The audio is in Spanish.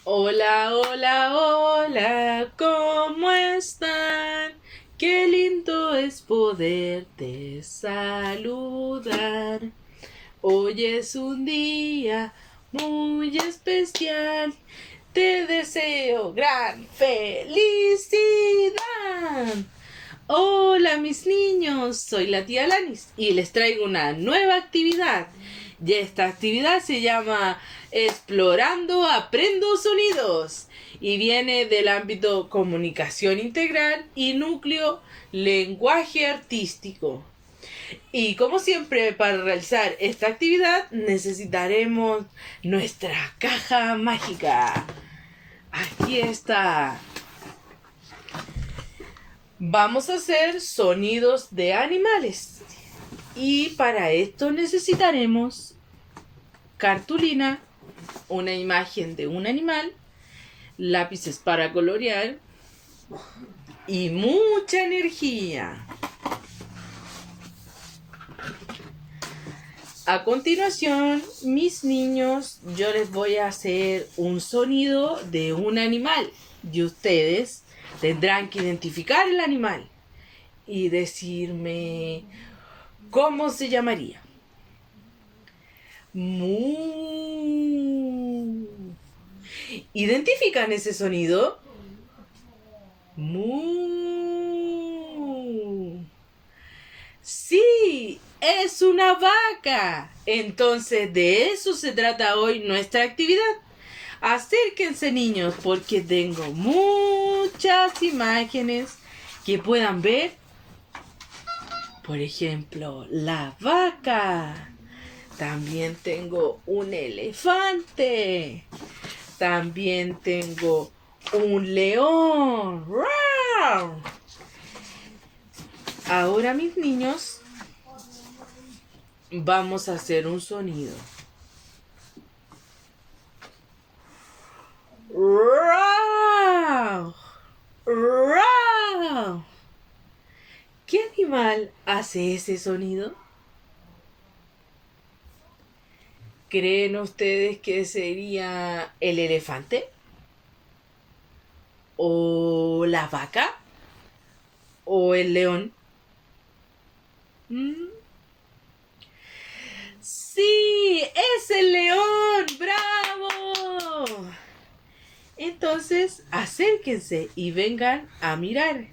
Hola, hola, hola, ¿cómo están? Qué lindo es poderte saludar. Hoy es un día muy especial. Te deseo gran felicidad. Hola mis niños, soy la tía Lanis y les traigo una nueva actividad. Y esta actividad se llama Explorando Aprendo Sonidos y viene del ámbito comunicación integral y núcleo lenguaje artístico. Y como siempre, para realizar esta actividad necesitaremos nuestra caja mágica. Aquí está. Vamos a hacer sonidos de animales. Y para esto necesitaremos cartulina, una imagen de un animal, lápices para colorear y mucha energía. A continuación, mis niños, yo les voy a hacer un sonido de un animal y ustedes tendrán que identificar el animal y decirme cómo se llamaría. Mu. ¿Identifican ese sonido? Mu. Sí, es una vaca. Entonces de eso se trata hoy nuestra actividad. Acérquense niños porque tengo muchas imágenes que puedan ver. Por ejemplo, la vaca. También tengo un elefante. También tengo un león. ¡Rar! Ahora mis niños, vamos a hacer un sonido. ¡Rar! ¡Rar! ¿Qué animal hace ese sonido? ¿Creen ustedes que sería el elefante? ¿O la vaca? ¿O el león? ¿Mm? ¡Sí! ¡Es el león! ¡Bravo! Entonces, acérquense y vengan a mirar.